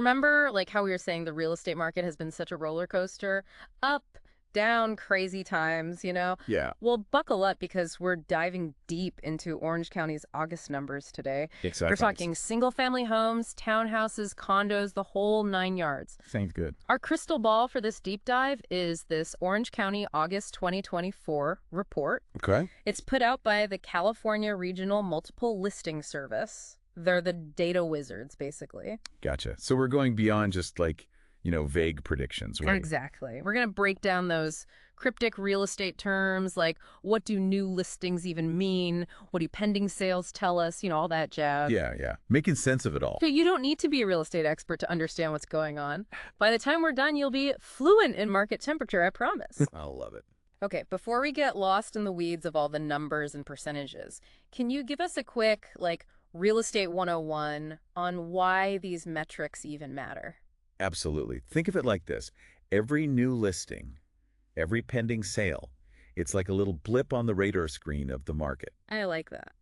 remember like how we were saying the real estate market has been such a roller coaster? Up, down, crazy times, you know? Yeah, Well, buckle up because we're diving deep into Orange County's August numbers today. We're excitement. talking single-family homes, townhouses, condos, the whole 9 yards. Sounds good. Our crystal ball for this deep dive is this Orange County August 2024 report. Okay. It's put out by the California Regional Multiple Listing Service. They're the data wizards, basically. Gotcha. So we're going beyond just like, vague predictions, right? Exactly. We're going to break down those cryptic real estate terms like what do new listings even mean? What do pending sales tell us? All that jazz. Yeah, yeah. Making sense of it all. So you don't need to be a real estate expert to understand what's going on. By the time we're done, you'll be fluent in market temperature, I promise. I'll love it. Okay, before we get lost in the weeds of all the numbers and percentages, can you give us a quick, real estate 101 on why these metrics even matter? Absolutely. Think of it like this. Every new listing, every pending sale, it's like a little blip on the radar screen of the market. I like that.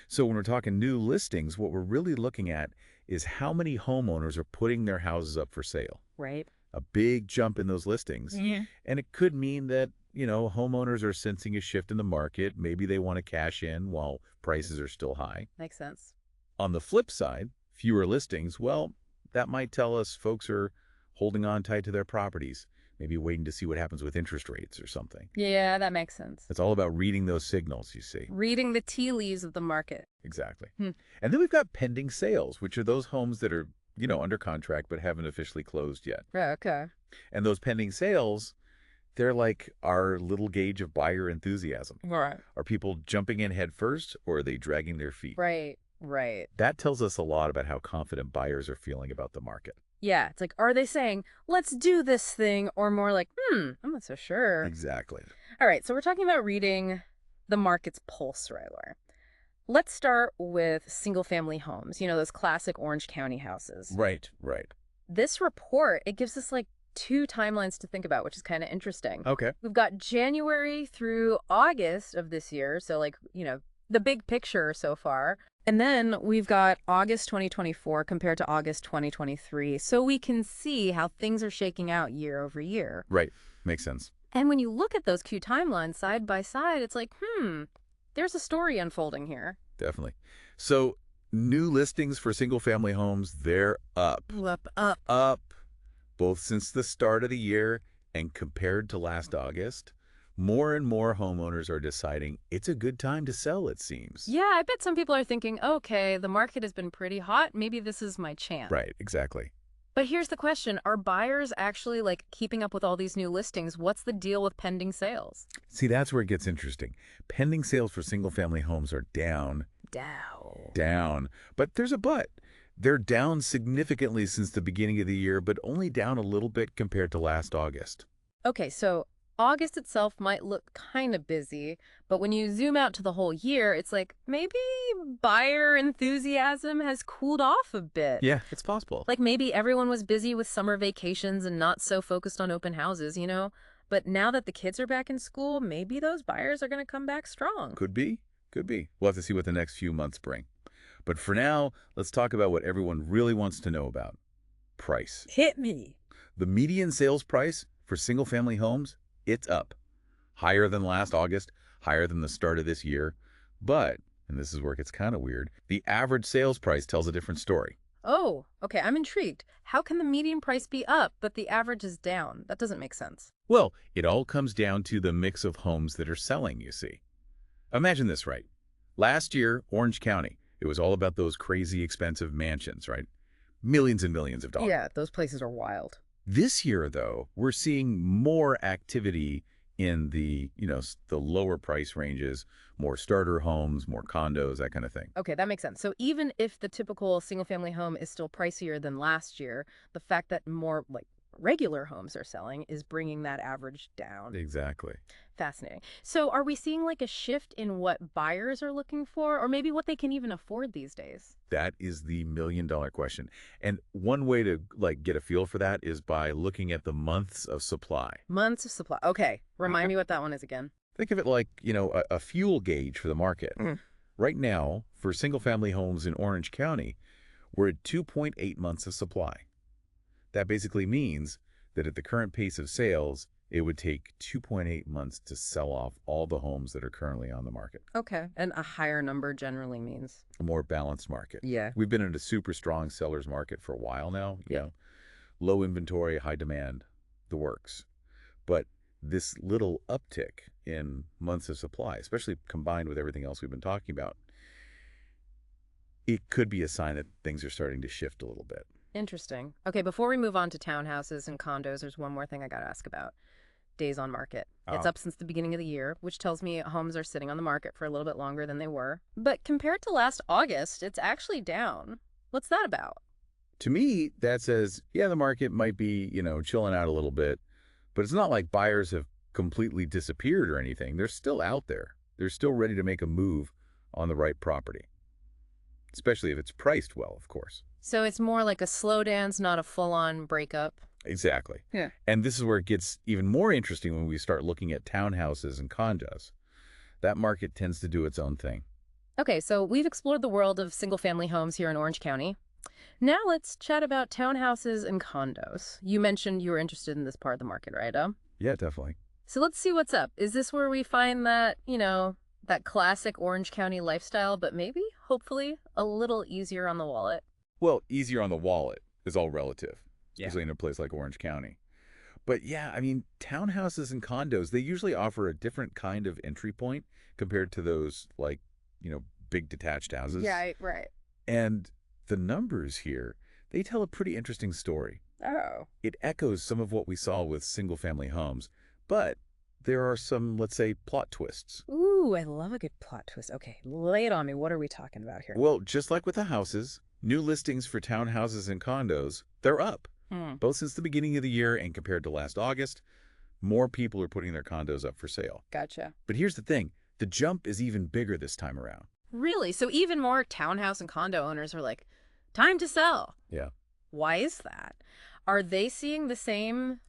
So when we're talking new listings, what we're really looking at is how many homeowners are putting their houses up for sale. Right? A big jump in those listings. Yeah. And it could mean that, homeowners are sensing a shift in the market. Maybe they want to cash in while prices are still high. Makes sense. On the flip side, fewer listings, well, that might tell us folks are holding on tight to their properties, maybe waiting to see what happens with interest rates or something. Yeah, that makes sense. It's all about reading those signals, you see. Reading the tea leaves of the market. Exactly. Hmm. And then we've got pending sales, which are those homes that are, under contract but haven't officially closed yet. Yeah, okay. And those pending sales, they're like our little gauge of buyer enthusiasm. Right. Are people jumping in head first, or are they dragging their feet? Right. Right. That tells us a lot about how confident buyers are feeling about the market. Yeah, it's like, are they saying, let's do this thing? Or more like, I'm not so sure. Exactly. All right, so we're talking about reading the market's pulse, right, Laura? Let's start with single-family homes, those classic Orange County houses. Right, right. This report, it gives us two timelines to think about, which is kind of interesting. Okay. We've got January through August of this year, so the big picture so far. And then we've got August 2024 compared to August 2023, so we can see how things are shaking out year over year. Right. Makes sense. And when you look at those two timelines side by side, it's like, there's a story unfolding here. Definitely. So new listings for single-family homes, they're up. Up. Up, both since the start of the year and compared to last August. More and more homeowners are deciding it's a good time to sell, it seems. Yeah, I bet some people are thinking, okay, the market has been pretty hot. Maybe this is my chance. Right, exactly. But here's the question. Are buyers actually keeping up with all these new listings? What's the deal with pending sales? See, that's where it gets interesting. Pending sales for single-family homes are down. Down. But there's a but. They're down significantly since the beginning of the year, but only down a little bit compared to last August. Okay, so August itself might look kind of busy, but when you zoom out to the whole year, it's like maybe buyer enthusiasm has cooled off a bit. Yeah, it's possible. Maybe everyone was busy with summer vacations and not so focused on open houses, But now that the kids are back in school, maybe those buyers are going to come back strong. Could be. Could be. We'll have to see what the next few months bring. But for now, let's talk about what everyone really wants to know about. Price. Hit me. The median sales price for single-family homes, it's up. Higher than last August, higher than the start of this year. But, and this is where it gets kind of weird, the average sales price tells a different story. Oh, okay, I'm intrigued. How can the median price be up, but the average is down? That doesn't make sense. Well, it all comes down to the mix of homes that are selling, you see. Imagine this, right? Last year, Orange County, it was all about those crazy expensive mansions, right? Millions and millions of dollars. Yeah, those places are wild. This year, though, we're seeing more activity in the lower price ranges, more starter homes, more condos, that kind of thing. Okay, that makes sense. So even if the typical single-family home is still pricier than last year, the fact that more regular homes are selling is bringing that average down. Exactly. Fascinating. So are we seeing a shift in what buyers are looking for, or maybe what they can even afford these days? That is the million-dollar question. And one way to get a feel for that is by looking at the months of supply. Months of supply. Okay. Remind me what that one is again. Think of it like, a fuel gauge for the market. Right now, for single-family homes in Orange County, we're at 2.8 months of supply. That basically means that at the current pace of sales, it would take 2.8 months to sell off all the homes that are currently on the market. Okay. And a higher number generally means? A more balanced market. Yeah. We've been in a super strong seller's market for a while now. You know, low inventory, high demand, the works. But this little uptick in months of supply, especially combined with everything else we've been talking about, it could be a sign that things are starting to shift a little bit. Interesting. Okay, before we move on to townhouses and condos, there's one more thing I got to ask about. Days on market. It's up since the beginning of the year, which tells me homes are sitting on the market for a little bit longer than they were. But compared to last August, it's actually down. What's that about? To me, that says, yeah, the market might be, chilling out a little bit, but it's not like buyers have completely disappeared or anything. They're still out there. They're still ready to make a move on the right property, especially if it's priced well, of course. So it's more like a slow dance, not a full-on breakup. Exactly. Yeah. And this is where it gets even more interesting when we start looking at townhouses and condos. That market tends to do its own thing. Okay, so we've explored the world of single-family homes here in Orange County. Now let's chat about townhouses and condos. You mentioned you were interested in this part of the market, right? Yeah, definitely. So let's see what's up. Is this where we find that, that classic Orange County lifestyle, but maybe, hopefully, a little easier on the wallet? Well, easier on the wallet is all relative, especially in a place like Orange County. But yeah, I mean, townhouses and condos, they usually offer a different kind of entry point compared to those like, big detached houses. Yeah, right. And the numbers here, they tell a pretty interesting story. Oh. It echoes some of what we saw with single-family homes, but there are some, let's say, plot twists. Ooh, I love a good plot twist. Okay, lay it on me. What are we talking about here? Well, just like with the houses, new listings for townhouses and condos, they're up. Both since the beginning of the year and compared to last August, more people are putting their condos up for sale. Gotcha. But here's the thing. The jump is even bigger this time around. Really? So even more townhouse and condo owners are like, time to sell. Yeah. Why is that? Are they seeing the same,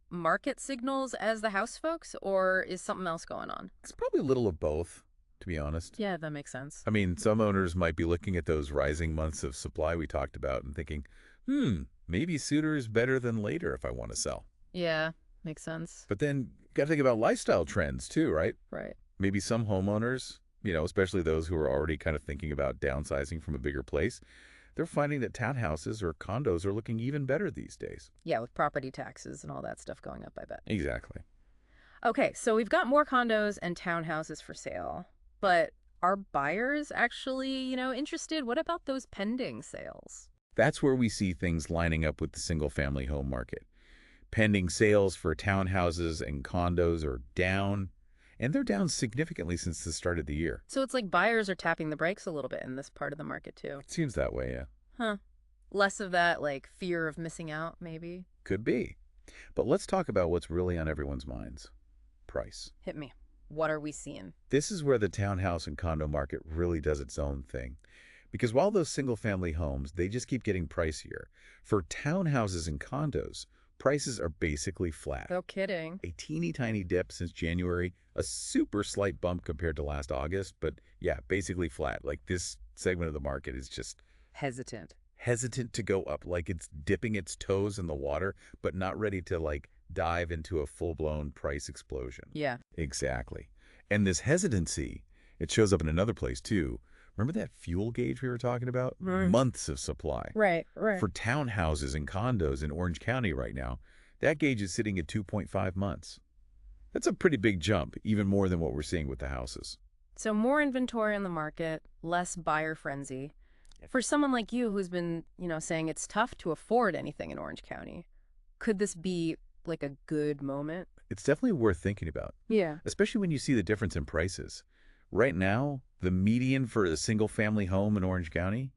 market signals as the house folks, or is something else going on? It's probably a little of both, to be honest. Yeah, that makes sense. I mean, some owners might be looking at those rising months of supply we talked about and thinking, maybe sooner is better than later if I want to sell. Yeah, makes sense. But then you got to think about lifestyle trends too, right? Right. Maybe some homeowners, especially those who are already kind of thinking about downsizing from a bigger place, they're finding that townhouses or condos are looking even better these days. Yeah, with property taxes and all that stuff going up, I bet. Exactly. Okay, so we've got more condos and townhouses for sale, but are buyers actually, interested? What about those pending sales? That's where we see things lining up with the single-family home market. Pending sales for townhouses and condos are down, and they're down significantly since the start of the year. So it's like buyers are tapping the brakes a little bit in this part of the market, too. It seems that way, yeah. Huh. Less of that, fear of missing out, maybe? Could be. But let's talk about what's really on everyone's minds. Price. Hit me. What are we seeing? This is where the townhouse and condo market really does its own thing. Because while those single-family homes, they just keep getting pricier, for townhouses and condos, prices are basically flat. No kidding. A teeny tiny dip since January, a super slight bump compared to last August, but yeah, basically flat. Like this segment of the market is just hesitant to go up, like it's dipping its toes in the water, but not ready to dive into a full-blown price explosion. Yeah. Exactly. And this hesitancy, it shows up in another place too. Remember that fuel gauge we were talking about? Right. Months of supply. Right. For townhouses and condos in Orange County right now, that gauge is sitting at 2.5 months. That's a pretty big jump, even more than what we're seeing with the houses. So more inventory on the market, less buyer frenzy. For someone like you who's been, saying it's tough to afford anything in Orange County, could this be a good moment? It's definitely worth thinking about. Yeah. Especially when you see the difference in prices. Right now, the median for a single-family home in Orange County,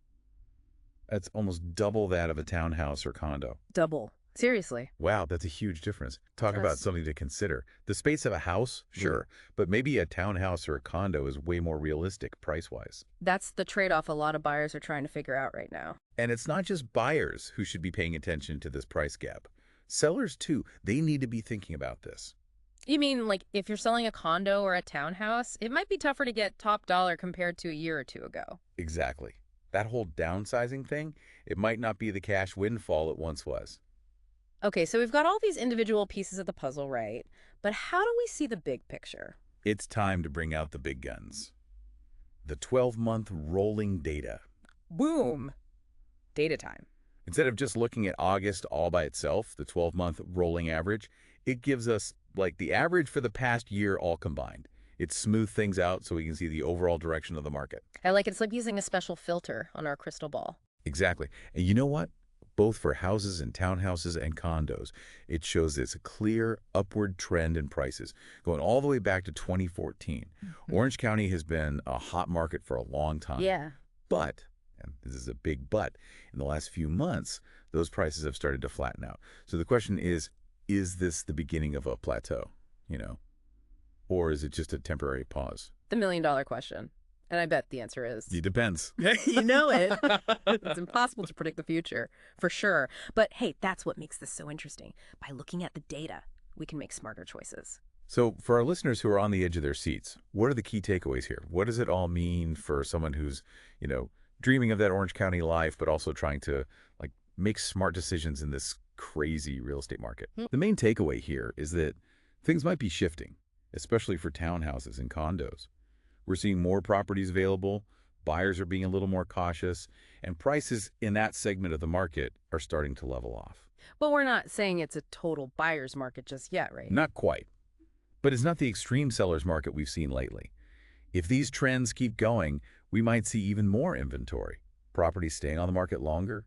that's almost double that of a townhouse or condo. Double. Seriously. Wow, that's a huge difference. Talk about something to consider. The space of a house, sure, but maybe a townhouse or a condo is way more realistic price-wise. That's the trade-off a lot of buyers are trying to figure out right now. And it's not just buyers who should be paying attention to this price gap. Sellers, too, they need to be thinking about this. You mean, if you're selling a condo or a townhouse, it might be tougher to get top dollar compared to a year or two ago. Exactly. That whole downsizing thing, it might not be the cash windfall it once was. Okay, so we've got all these individual pieces of the puzzle, right? But how do we see the big picture? It's time to bring out the big guns. The 12-month rolling data. Boom! Data time. Instead of just looking at August all by itself, the 12-month rolling average, it gives us like the average for the past year all combined. It smooths things out so we can see the overall direction of the market. I like it. It's like using a special filter on our crystal ball. Exactly. And you know what? Both for houses and townhouses and condos, it shows this clear upward trend in prices going all the way back to 2014. Orange County has been a hot market for a long time. Yeah. But, and this is a big but, in the last few months, those prices have started to flatten out. So the question is this the beginning of a plateau, or is it just a temporary pause? The million-dollar question. And I bet the answer is... It depends. You know it. It's impossible to predict the future, for sure. But hey, that's what makes this so interesting. By looking at the data, we can make smarter choices. So for our listeners who are on the edge of their seats, what are the key takeaways here? What does it all mean for someone who's, dreaming of that Orange County life, but also trying to make smart decisions in this crazy real estate market? The main takeaway here is that things might be shifting, especially for townhouses and condos. We're seeing more properties available, buyers are being a little more cautious, and prices in that segment of the market are starting to level off. But we're not saying it's a total buyer's market just yet, right? Not quite. But it's not the extreme seller's market we've seen lately. If these trends keep going, we might see even more inventory, properties staying on the market longer,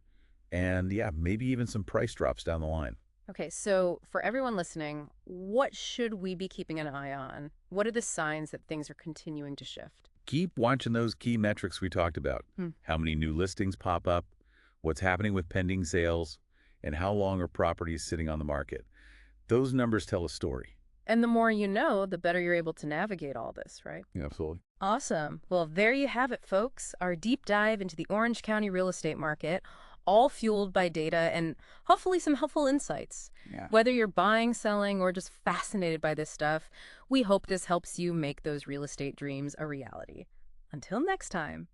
and maybe even some price drops down the line. Okay, so for everyone listening, what should we be keeping an eye on? What are the signs that things are continuing to shift? Keep watching those key metrics we talked about. How many new listings pop up, what's happening with pending sales, and how long are properties sitting on the market. Those numbers tell a story. And the more you know, the better you're able to navigate all this, right? Yeah, absolutely. Awesome. Well, there you have it, folks. Our deep dive into the Orange County real estate market, all fueled by data and hopefully some helpful insights. Yeah. Whether you're buying, selling, or just fascinated by this stuff, we hope this helps you make those real estate dreams a reality. Until next time.